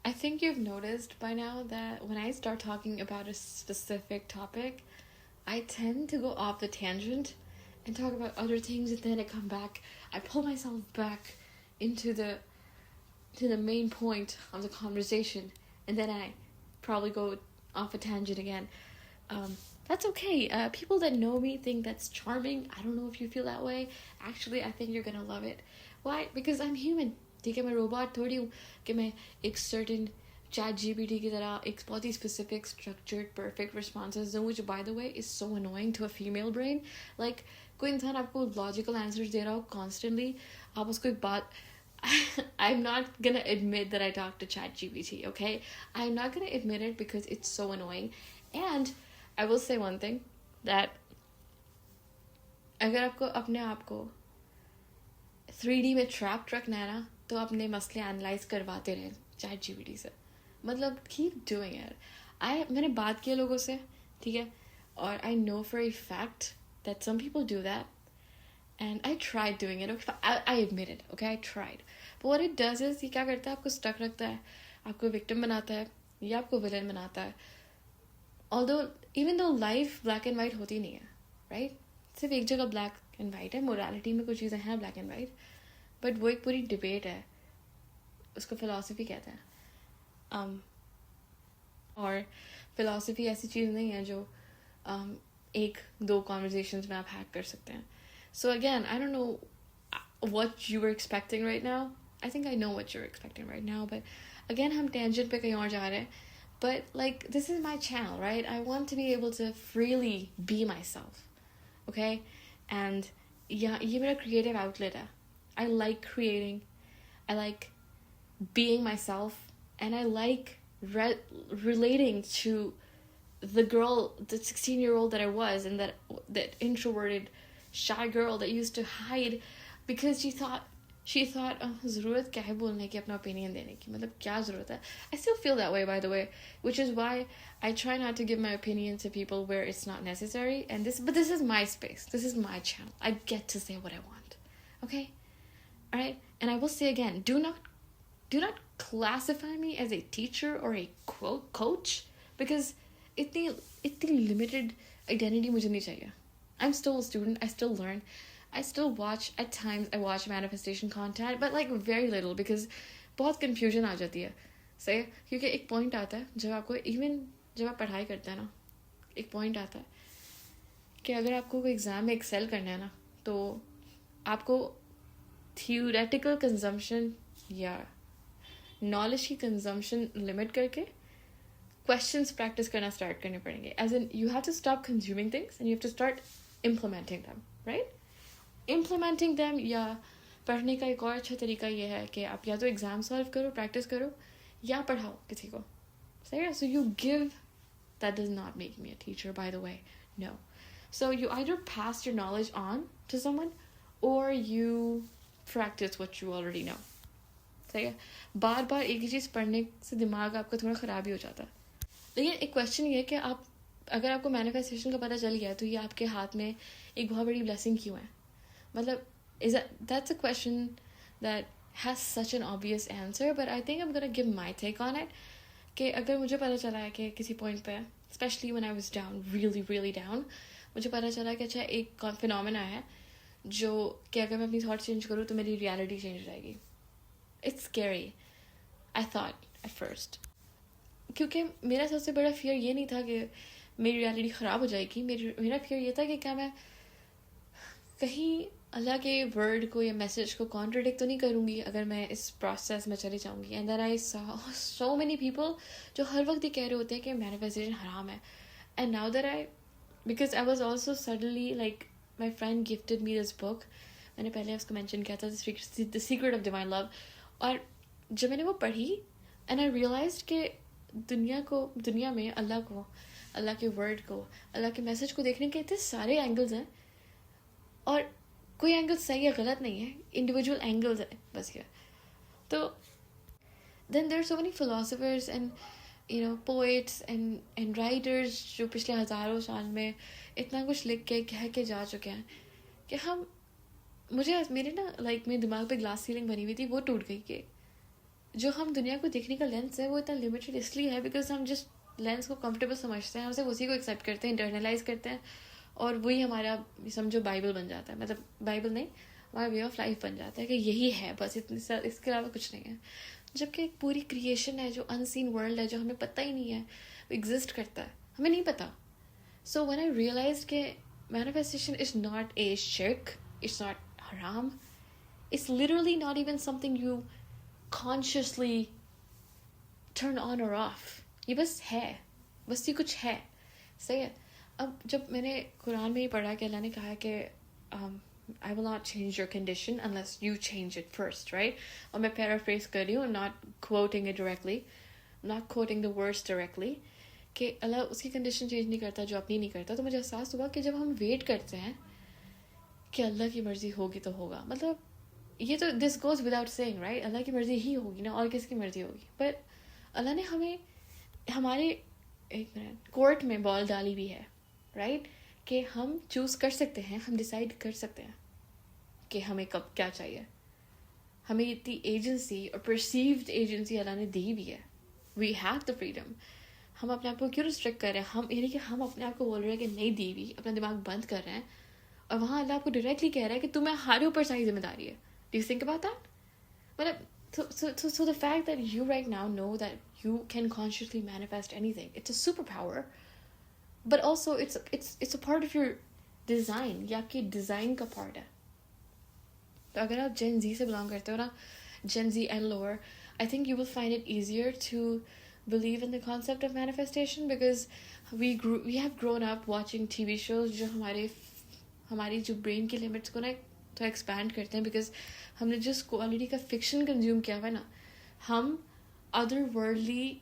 I think you've noticed by now that when I start talking about a specific topic, I tend to go off the tangent and talk about other things, and then I come back. I pull myself back into the main point of the conversation, and then I probably go off a tangent again. That's okay. People that know me think that's charming. I don't know if you feel that way. Actually, I think you're gonna love it. Why? Because I'm human. ठीक है, मैं robot थोड़ी हूँ कि मैं एक certain chat GPT की तरह एक बहुत ही स्पेसिफिक स्ट्रक्चर्ड परफेक्ट रिस्पॉन्सेज दूँ, which by the way is so annoying to a female brain. Like कोई इंसान आपको लॉजिकल आंसर्स दे रहा हो कॉन्स्टेंटली, आप उसको एक बात I'm not gonna admit that I talk to ChatGPT, okay? I'm not gonna admit it because it's so annoying. And I will say one thing, that अगर आपको अपने आप को 3D में ट्रैप्ड रखना है ना, तो अपने मसले एनालाइज करवाते रहे चैट जीपीटी से. मतलब कीप डूइंग इट. मैंने बात किया लोगों से, ठीक है, और I know for a fact that some people do that, and I tried doing it. I admit it, okay, I tried. But what it does is, ये क्या करता है, आपको स्टक रखता है, आपको विक्टिम बनाता है या आपको विलन बनाता है. Although even though life black and white होती नहीं है, राइट? सिर्फ एक जगह ब्लैक एंड वाइट है. मोरालिटी में कुछ चीज़ें हैं ब्लैक एंड वाइट, बट वो एक पूरी डिबेट है, उसको फिलॉसफी कहते हैं. और फिलॉसफी ऐसी चीज़ नहीं है जो एक दो कॉन्वर्जेशंस में आप हैक कर सकते हैं. So again, I don't know what you were expecting right now. I think I know what you were expecting right now, but again हम टेंजेंट पे कहीं और जा रहे हैं. But like, this is my channel, right? I want to be able to freely be myself, okay? And yeah, ये मेरा creative outlet है. I like creating, I like being myself, and I like relating to the girl, the 16-year-old that I was, and that introverted, shy girl that used to hide because she thought ज़रूरत क्या है बोलने की, अपना opinion देने की, मतलब क्या ज़रूरत है. I still feel that way, by the way, which is why I try not to give my opinion to people where it's not necessary. But this is my space. This is my channel. I get to say what I want. Okay? All right? And I will say again, do not classify me as a teacher or a coach, because इतनी limited identity मुझे नहीं चाहिए. I'm still a student. I still learn. I still watch, at times I watch manifestation content, but like very little, because बहुत confusion आ जाती है. सही, क्योंकि एक point आता है जब आपको, even जब आप पढ़ाई करते हैं ना, एक point आता है कि अगर आपको कोई एग्ज़ाम में एक्सेल करना है ना, तो आपको theoretical consumption या knowledge की consumption limit करके questions practice करना start करने पड़ेंगे. As in, you have to stop consuming things and you have to start implementing them, right? Implementing them या पढ़ने का एक और अच्छा तरीका ये है कि आप या तो एग्ज़ाम सॉल्व करो, प्रैक्टिस करो, या पढ़ाओ किसी को. सही है? So you give. That does not make me a teacher, by the way. No. So you either pass your knowledge on to someone, or you practice what you already know. सही है? बार बार एक ही चीज़ पढ़ने से दिमाग आपका थोड़ा ख़राब ही हो जाता है. लेकिन एक क्वेश्चन ये है कि आप, अगर आपको मैनिफेस्टेशन का पता चल गया, तो ये आपके हाथ में एक बहुत बड़ी ब्लेसिंग क्यों है? मतलब, that's a question that has such an obvious answer, but I think I'm gonna give my take on it. कि अगर मुझे पता चला है कि किसी point पे, especially when I was down, really really down, मुझे पता चला कि अच्छा एक phenomena है जो कि अगर मैं अपनी thought change करूँ तो मेरी reality change हो जाएगी. It's scary, I thought at first, क्योंकि मेरा सबसे बड़ा fear ये नहीं था कि मेरी reality ख़राब हो जाएगी. मेरा fear ये था कि क्या मैं कहीं अल्लाह के वर्ड को या मैसेज को कॉन्ट्रडिक्ट तो नहीं करूँगी अगर मैं इस प्रोसेस में चली जाऊँगी. And then I saw so many people जो हर वक्त ये कह रहे होते हैं कि मैनिफेस्टेशन हराम है. And now that because I was also suddenly like, my friend gifted me this book. मैंने पहले उसको मैंशन किया था, the secret of divine love. और जब मैंने वो पढ़ी, एंड आई रियलाइज कि दुनिया में अल्लाह को, अल्लाह के वर्ड को, अल्लाह के मैसेज को देखने के इतने सारे एंगल्स हैं, और कोई एंगल सही या गलत नहीं है, इंडिविजुअल एंगल्स है बस ये. तो then there are so many philosophers and poets and writers जो पिछले हज़ारों साल में इतना कुछ लिख के कह के जा चुके हैं कि मेरे दिमाग पे ग्लास सीलिंग बनी हुई थी, वो टूट गई. कि जो हम दुनिया को देखने का लेंस है वो इतना लिमिटेड इसलिए है बिकॉज हम जस्ट लेंस को कंफर्टेबल समझते हैं, हम सिर्फ उसी को एक्सेप्ट करते हैं, इंटरनलाइज करते हैं, और वही हमारा समझो बाइबल बन जाता है. मतलब बाइबल नहीं, हमारा वे ऑफ लाइफ बन जाता है कि यही है बस, इतनी इसके अलावा कुछ नहीं है. जबकि एक पूरी क्रिएशन है जो अनसीन वर्ल्ड है, जो हमें पता ही नहीं है वो एग्जिस्ट करता है, हमें नहीं पता. सो व्हेन आई रियलाइज के manifestation is not a shirk, it's not haram, it's literally not even something you consciously turn on or off. ये बस है, बस ये कुछ है. सही है. अब जब मैंने कुरान में ही पढ़ा कि अल्लाह ने कहा कि I will not change your condition unless you change it first, right? और मैं paraphrase कर रही हूँ, I'm not quoting it directly, I'm not quoting the words directly, कि अल्लाह उसकी कंडीशन चेंज नहीं करता जो अपनी नहीं करता. तो मुझे एहसास हुआ कि जब हम वेट करते हैं कि अल्लाह की मर्जी होगी तो होगा, मतलब ये तो this goes without saying, right? Allah की मर्जी ही होगी ना, और किसकी मर्जी होगी. बट अल्लाह ने हमें हमारे एक मिनट कोर्ट में बॉल डाली भी है, राइट? कि हम चूज कर सकते हैं, हम डिसाइड कर सकते हैं कि हमें कब क्या चाहिए. हमें इतनी एजेंसी और परसीव्ड एजेंसी अल्लाह ने दी भी है. We have the freedom. हम अपने आप को क्यों रिस्ट्रिक्ट कर रहे हैं? हम यानी कि हम अपने आप को बोल रहे हैं कि नहीं दी हुई, अपना दिमाग बंद कर रहे हैं, और वहाँ अल्लाह आपको डायरेक्टली कह रहा है कि तुम्हारे ऊपर सारी जिम्मेदारी है. Do you think about that? मतलब so the fact that you right now know that you can consciously manifest anything, it's a superpower, but also it's a part of your design. ये आपकी डिज़ाइन का part है. तो अगर आप Gen Z से belong करते हो ना, Gen Z and lower, I think you will find it easier to believe in the concept of manifestation because we have grown up watching TV shows जो हमारी जो ब्रेन की लिमिट्स को ना तो एक्सपैंड करते हैं, बिकॉज हमने जिस क्वालिटी का फिक्शन कंज्यूम किया हुआ है ना, हम अदर वर्ल्डली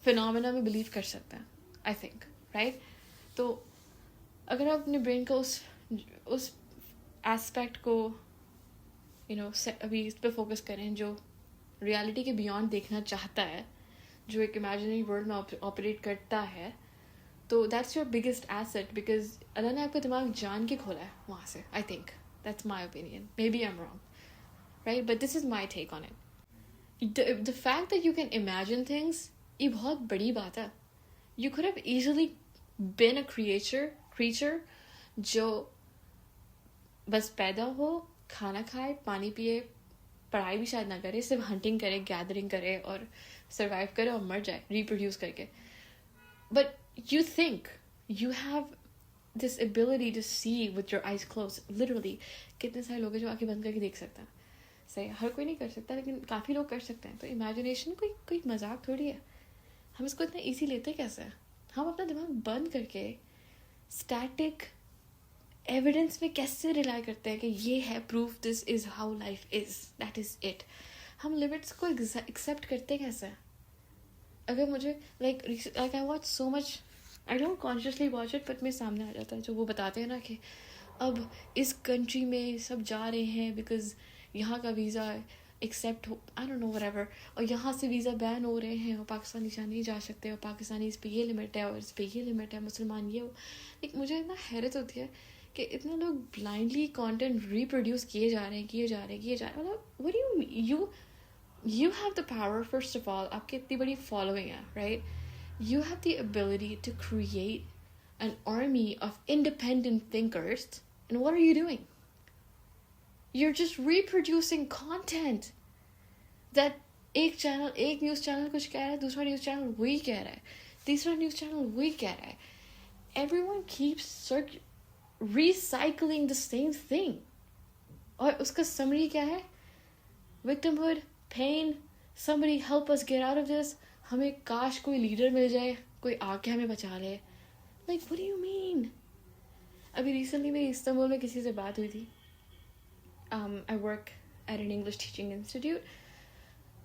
फिनोमेना में बिलीव कर सकते हैं, आई थिंक, राइट? तो अगर आप अपने ब्रेन का उस एस्पेक्ट को अभी इस पर फोकस करें जो रियलिटी के बियॉन्ड देखना चाहता है, जो एक इमेजिनरी वर्ल्ड में ऑपरेट करता है, तो that's your biggest asset, because Allah ने आपका दिमाग जान के खोला है वहाँ से. I think that's my opinion, may be I am wrong, right? But this is my take on it. The fact that you can imagine things, ये बहुत बड़ी बात है. You could have easily been a creature जो बस पैदा हो, खाना खाए, पानी पिए, पढ़ाई भी शायद ना करे, सिर्फ हंटिंग करे, गैदरिंग करे और सर्वाइव करे और मर जाए रिप्रोड्यूस करके. But you think you have this ability to see with your eyes closed, literally. कितने सारे लोग हैं जो आंखें बंद करके देख सकते हैं. सही, हर कोई नहीं कर सकता, लेकिन काफ़ी लोग कर सकते हैं. तो इमेजिनेशन कोई मजाक थोड़ी है. हम इसको इतना ईजी लेते कैसे? हम अपना दिमाग बंद करके स्टैटिक एविडेंस में कैसे रिलाई करते हैं कि ये है proof, this is how life is, that is it. हम लिमिट्स को एक्सेप्ट करते कैसे? अगर मुझे like I watch so much, I don't consciously watch it, but मेरे सामने आ जाता है जो वो बताते हैं ना कि अब इस कंट्री में सब जा रहे हैं बिकॉज यहाँ का वीज़ा एक्सेप्ट हो, आई डोंट नो व्हाटएवर, और यहाँ से वीज़ा बैन हो रहे हैं और पाकिस्तानी जा नहीं जा सकते, और पाकिस्तानी इस पे ये लिमिट है और इस पे ये लिमिट है, मुसलमान ये हो. एक मुझे इतना हैरत होती है कि इतने लोग ब्लाइंडली कंटेंट रिप्रोड्यूस किए जा रहे हैं. मतलब what you have the power, first of all, आपकी इतनी बड़ी following है, right? You have the ability to create an army of independent thinkers, and what are you doing? You're just reproducing content that एक news channel कुछ कह रहा है, दूसरा न्यूज़ चैनल वही कह रहा है, तीसरा न्यूज़ चैनल वही कह रहा है. Everyone keeps recycling the same thing. और उसका summary क्या है? Victimhood, pain, somebody help us get out of this. हमें काश कोई लीडर मिल जाए, कोई आके हमें बचा ले. Like, what do you mean? अभी रिसेंटली मेरी इस्तांबुल में किसी से बात हुई थी. I work at an English teaching institute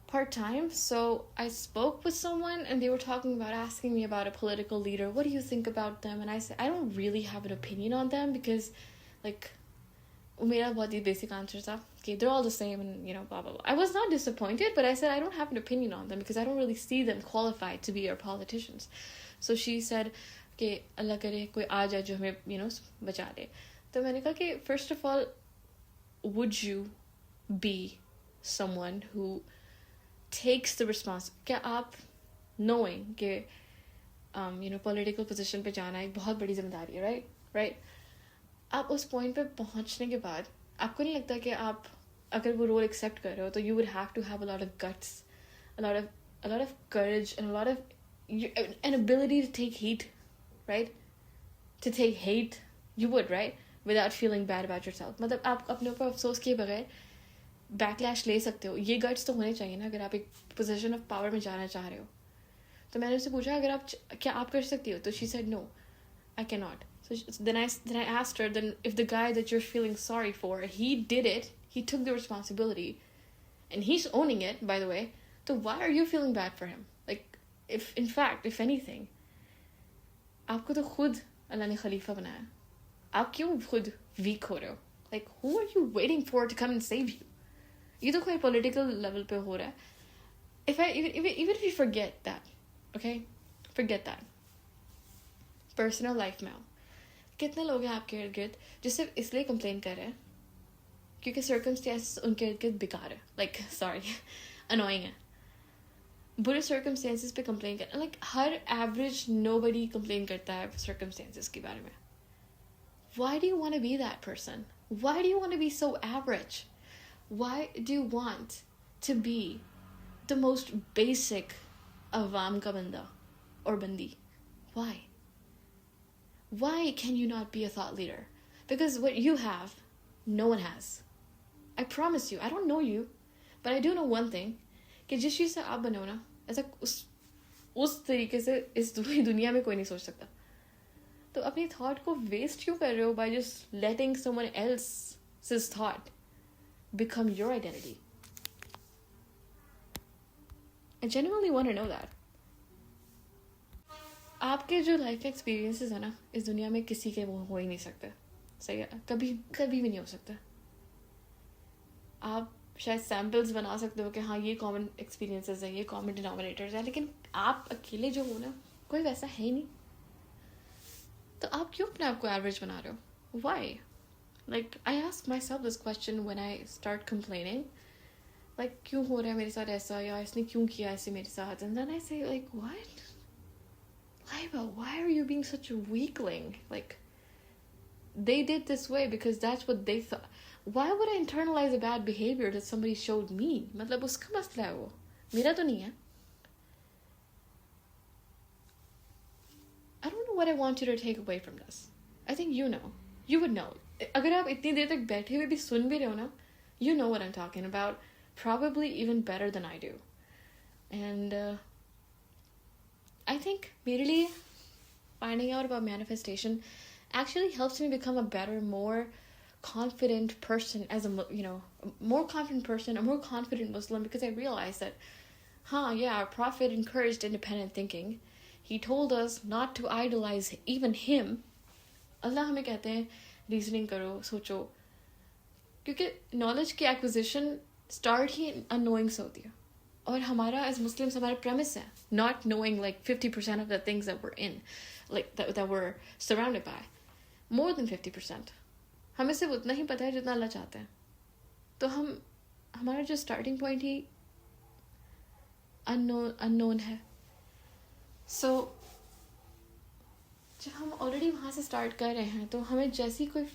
part-time, so I spoke with someone and they were talking about asking me about a political leader. What do you think about them? And I said, I don't really have an opinion on them because like मेरा बहुत ही basic answer था कि they're all the same and blah blah blah. I was not disappointed, but I said I don't have an opinion on them because I don't really see them qualified to be our politicians. So she said कि अल्लाह करे कोई आ जाए जो हमें बचा दे. तो मैंने कहा कि first of all, would you be someone who takes the responsibility. क्या आप knowing कि political position पे जाना एक बहुत बड़ी जिम्मेदारी है, right? आप उस point पे पहुंचने के बाद आपको नहीं लगता कि आप अगर वो role accept कर रहे हो तो you would have to have a lot of guts, a lot of courage, and a lot of an ability to take heat, right? To take hate, you would, right? Without feeling bad about yourself. मतलब आप अपने ऊपर अफसोस किए बगैर backlash ले सकते हो. ये गट्स तो होने चाहिए ना अगर आप एक पोजीशन ऑफ पावर में जाना चाह रहे हो. तो मैंने उससे पूछा अगर आप क्या आप कर सकती हो. तो she said no, I cannot. So then I asked her, then if the guy that you're feeling sorry for, he did it, he took the responsibility, and he's owning it, by the way, so why are you feeling bad for him? Like, if anything, आपको तो खुद अल्लाह ने खलीफा बनाया. आप क्यों खुद week हो रहे हो? Like, who are you waiting for to come and save you? ये तो कोई political level पे हो रहा है. Even if you forget that, okay? Forget that. Personal life में कितने लोग हैं आपके इर्द गिर्द जो सिर्फ इसलिए कंप्लेन कर रहे हैं क्योंकि circumstances उनके इर्द गिर्द बेकार है. Like, sorry, annoying है. बुरे circumstances पे कंप्लेन कर, like हर average nobody कंप्लेन करता है circumstances के बारे में. Why do you want to be that person? Why do you want to be so average? Why do you want to be the most basic awam ka banda or bandi? Why? Why can you not be a thought leader? Because what you have, no one has. I promise you, I don't know you, but I do know one thing, कि जिस चीज़ से आप बनो ना, ऐसा उस तरीके से इस दुनिया में कोई नहीं सोच सकता. तो अपनी थॉट को वेस्ट क्यों कर रहे हो by just letting someone else's thought become your identity? I genuinely want to know that. आपके जो लाइफ एक्सपीरियंसेस है ना इस दुनिया में किसी के वो हो ही नहीं सकते. सही है, कभी भी नहीं हो सकता. आप शायद सैम्पल्स बना सकते हो कि हाँ ये कॉमन एक्सपीरियंसेस है, ये कॉमन डिनोमिनेटर्स है, लेकिन आप अकेले जो हो ना कोई वैसा है ही नहीं. तो आप क्यों अपने आप को एवरेज बना रहे हो? Why? Like, I ask myself this question when I start complaining. Like, क्यों हो रहा है मेरे साथ ऐसा, या इसने क्यों किया ऐसे मेरे साथ? And then I say, like, what? Laiba, why are you being such a weakling? Like, they did this way because that's what they thought. Why would I internalize a bad behavior that somebody showed me? मतलब उसका मसला है वो, मेरा तो नहीं है. I don't know what I want you to take away from this. I think you know. You would know. अगर आप इतनी देर तक बैठे हुए भी सुन भी रहे हो ना, you know what I'm talking about. Probably even better than I do. And I think मेरे लिए finding out about manifestation actually helps me become a better, more confident person as a, more confident person, a more confident Muslim, because I realized that, our Prophet encouraged independent thinking. He told us not to idolize even him. Allah हमें कहते हैं reasoning करो, सोचो, क्योंकि knowledge की acquisition start ही unknowing से होती है. और हमारा as Muslims हमारा premise है not knowing like 50% of the things that we're in, like that we're surrounded by. More than 50%. हमें सिर्फ उतना ही पता है जितना अल्लाह चाहते हैं. तो हमारा जो starting point ही unknown है. So, जब हम ऑलरेडी वहाँ से स्टार्ट कर रहे हैं तो हमें जैसी कोई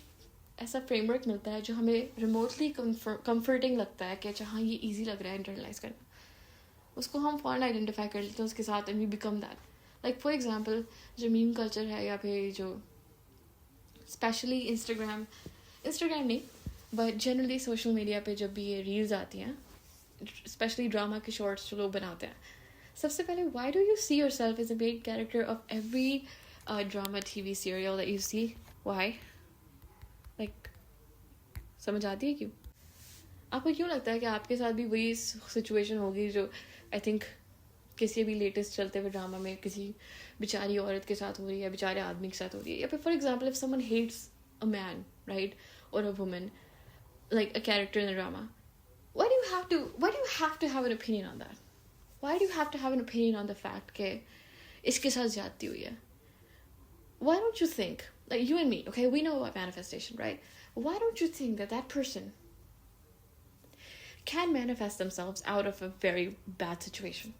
ऐसा फ्रेमवर्क मिलता है जो हमें रिमोटली कंफर्टिंग लगता है कि अच्छा हाँ ये इजी लग रहा है इंटरनलाइज करना, उसको हम फॉरन आइडेंटिफाई कर लेते हैं उसके साथ and we become that. Like for example जो मीम कल्चर है या फिर जो स्पेशली इंस्टाग्राम नहीं बट जनरली सोशल मीडिया पे जब भी ये रील्स आती हैं, स्पेशली ड्रामा के शॉर्ट्स जो लोग बनाते हैं, सबसे पहले why do you see yourself as a main character of every drama TV serial that you see? Why? Like, समझ आती है क्यों? आपको क्यों लगता है कि आपके साथ भी वही सिचुएशन होगी जो आई थिंक किसी भी लेटेस्ट चलते हुए ड्रामा में किसी बेचारी औरत के साथ हो रही है, बेचारे आदमी के साथ हो रही है, या फिर for example if someone hates a man, right, और a woman, like a character in the drama, why do you have to have an opinion on that? Why do you have to have an opinion on the fact कि इसके साथ ज्यादती हुई है? Why don't you think, like you and me, okay, we know about manifestation, right? Why don't you think that person can manifest themselves out of a very bad situation.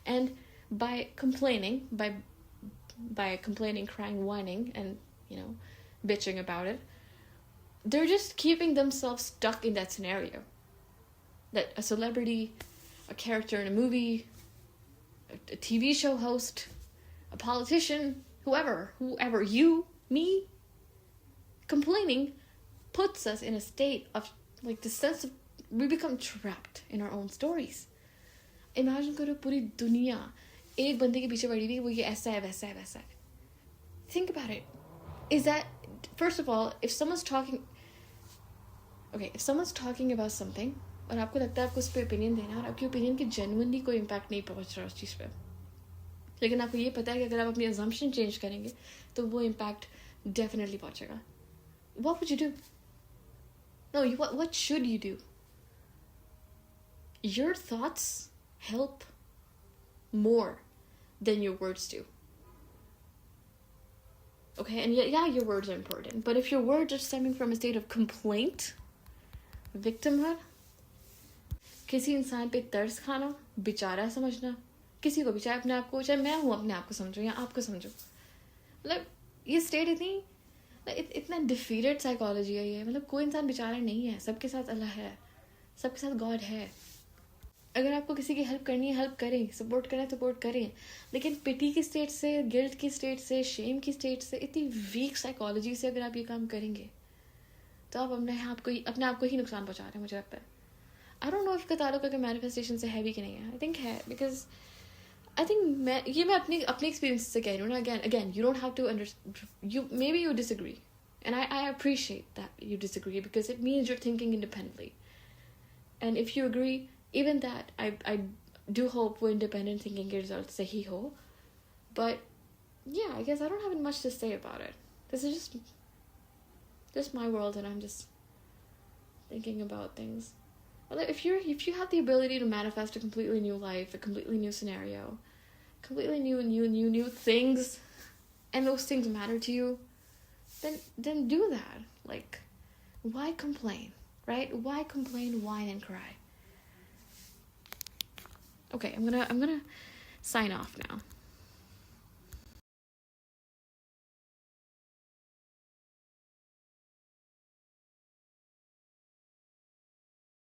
And by complaining, crying, whining, and, bitching about it, they're just keeping themselves stuck in that scenario. That a celebrity, a character in a movie, a TV show host, a politician, whoever, you, me, complaining puts us in a state of, the sense of, we become trapped in our own stories. Imagine करो पूरी दुनिया एक बंदे के पीछे पड़ी हुई, वो ये ऐसा है, वैसा है, वैसा है. Think about it. Is that, first of all, if someone's talking about something, और आपको लगता है आपको उस पर ओपिनियन देना, और आपकी ओपिनियन की जेन्युइनली कोई इम्पैक्ट नहीं पहुंच रहा उस चीज़ पे, लेकिन आपको ये पता है कि अगर आप अपनी अजम्पशन चेंज करेंगे तो वो इम्पैक्ट डेफिनेटली पहुंचेगा. What would you do? No, what should you do? Your thoughts help more than your words do. Okay, and yeah, your words are important, but if your words are stemming from a state of complaint, victimhood, किसी इंसान पे तरस खाना, बेचारा समझना, किसी को भी, चाहे अपने आप को, चाहे मैं हूँ अपने आप को समझो या आपको समझो, मतलब ये स्टेट इतना डिफीटेड साइकोलॉजी है ये. मतलब कोई इंसान बेचारा नहीं है, सबके साथ अल्लाह है, सबके साथ गॉड है. अगर आपको किसी की हेल्प करनी है, हेल्प करें, सपोर्ट करें, लेकिन पिटी की स्टेट से, गिल्ट की स्टेट से, शेम की स्टेट से, इतनी वीक साइकोलॉजी से अगर आप ये काम करेंगे तो आप अपने आप को ही नुकसान पहुंचा रहे हैं, मुझे लगता है. आई डोंट नो इफ ताल्लुक अगर मैनिफेस्टेशन से है भी कि नहीं है. आई थिंक है, बिकॉज आई थिंक मैं अपने एक्सपीरियंस से कह रही हूँ ना. Again you don't have to maybe you disagree, and I appreciate that you disagree, because it means your thinking independently. And if you agree, even that, I do hope वो independent thinking के results सही हो. But yeah, I guess I don't have much to say about it. This is just my world, and I'm just thinking about things. Well, if you have the ability to manifest a completely new life, a completely new scenario, completely new things, and those things matter to you, then do that. Like, why complain, right? Why complain, whine, and cry? Okay, I'm gonna sign off now.